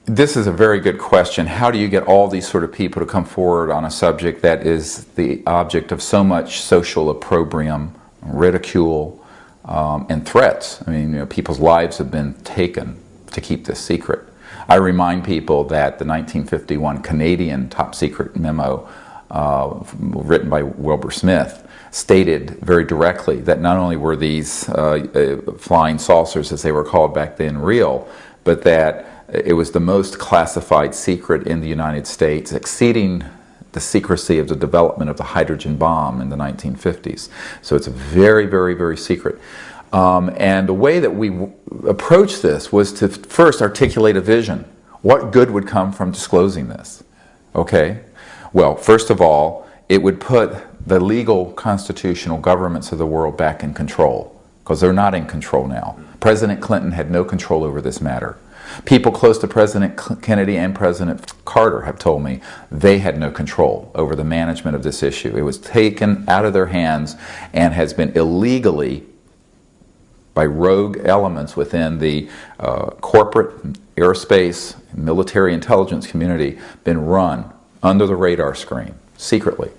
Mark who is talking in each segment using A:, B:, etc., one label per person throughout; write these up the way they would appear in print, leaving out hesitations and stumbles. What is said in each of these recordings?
A: This is a very good question. How do you get all these sort of people to come forward on a subject that is the object of so much social opprobrium, ridicule, and threats? I mean, people's lives have been taken to keep this secret. I remind people that the 1951 Canadian top secret memo written by Wilbur Smith stated very directly that not only were these flying saucers, as they were called back then, real, but that it was the most classified secret in the United States, exceeding the secrecy of the development of the hydrogen bomb in the 1950s. So it's very, very, very secret. And the way that we approached this was to first articulate a vision. What good would come from disclosing this? Okay? Well, first of all, it would put the legal constitutional governments of the world back in control, because they're not in control now. President Clinton had no control over this matter. People close to President Kennedy and President Carter have told me they had no control over the management of this issue. It was taken out of their hands and has been illegally, by rogue elements within the corporate, aerospace, military intelligence community, been run under the radar screen, secretly.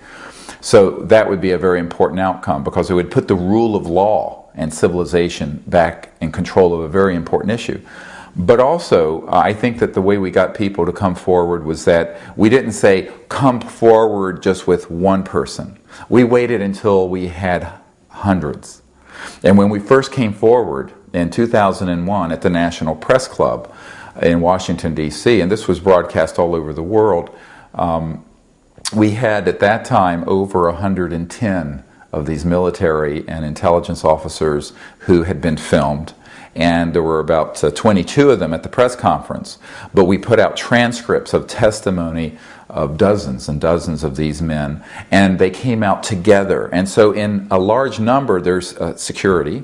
A: So that would be a very important outcome, because it would put the rule of law and civilization back in control of a very important issue. But also, I think that the way we got people to come forward was that we didn't say, come forward just with one person. We waited until we had hundreds. And when we first came forward in 2001 at the National Press Club in Washington, D.C., and this was broadcast all over the world, we had at that time over 110 of these military and intelligence officers who had been filmed. And there were about 22 of them at the press conference. But we put out transcripts of testimony of dozens and dozens of these men, and they came out together. And so in a large number, there's security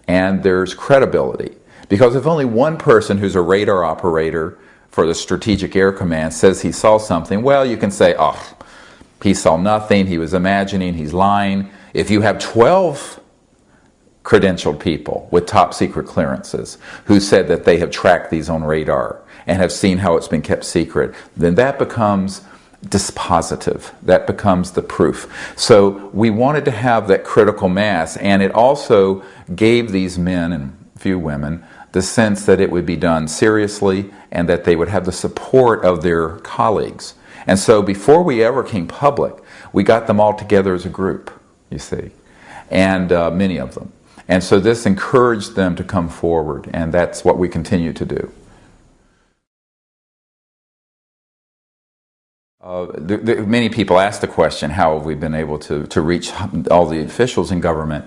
A: and there's credibility. Because if only one person who's a radar operator for the Strategic Air Command says he saw something, well, you can say, oh, he saw nothing, he was imagining, he's lying. If you have 12 credentialed people with top secret clearances who said that they have tracked these on radar and have seen how it's been kept secret, then that becomes dispositive. That becomes the proof. So we wanted to have that critical mass, and it also gave these men and a few women the sense that it would be done seriously and that they would have the support of their colleagues. And so before we ever came public, we got them all together as a group, you see, and many of them. And so this encouraged them to come forward, and that's what we continue to do. Many people ask the question, how have we been able to reach all the officials in government?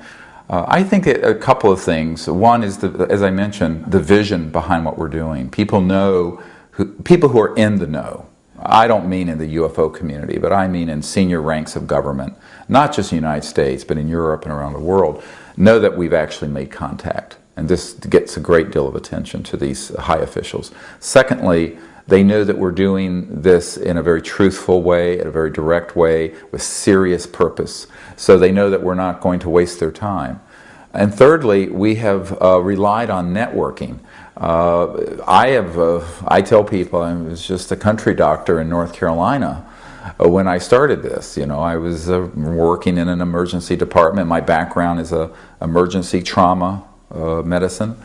A: I think a couple of things. One is, as I mentioned, the vision behind what we're doing. People who are in the know. I don't mean in the UFO community, but I mean in senior ranks of government, not just in the United States, but in Europe and around the world, know that we've actually made contact. And this gets a great deal of attention to these high officials. Secondly, they know that we're doing this in a very truthful way, in a very direct way, with serious purpose. So they know that we're not going to waste their time. And thirdly, we have relied on networking. I tell people I was just a country doctor in North Carolina when I started this. You know, I was working in an emergency department. My background is emergency trauma medicine.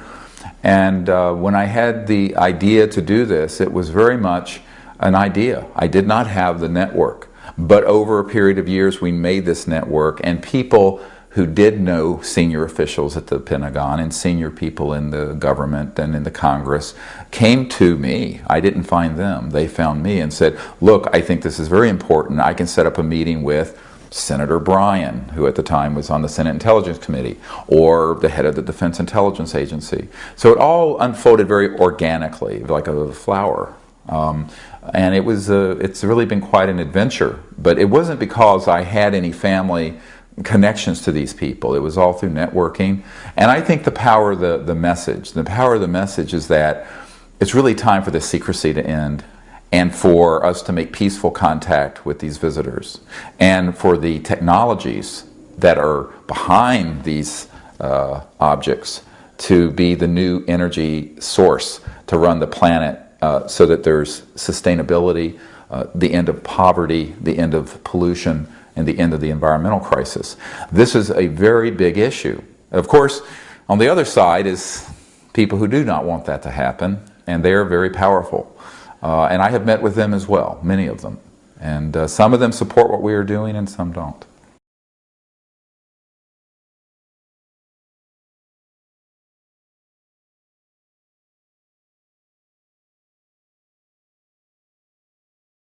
A: And when I had the idea to do this, it was very much an idea. I did not have the network. But over a period of years, we made this network, and people who did know senior officials at the Pentagon and senior people in the government and in the Congress came to me. I didn't find them. They found me and said, look, I think this is very important. I can set up a meeting with Senator Bryan, who at the time was on the Senate Intelligence Committee, or the head of the Defense Intelligence Agency. So it all unfolded very organically, like a flower. And it's really been quite an adventure. But it wasn't because I had any family connections to these people. It was all through networking. And I think the power of the message is that it's really time for the secrecy to end, and for us to make peaceful contact with these visitors, and for the technologies that are behind these objects to be the new energy source to run the planet so that there's sustainability, the end of poverty, the end of pollution, and the end of the environmental crisis. This is a very big issue. Of course, on the other side is people who do not want that to happen, and they are very powerful. And I have met with them as well, many of them. And some of them support what we are doing and some don't.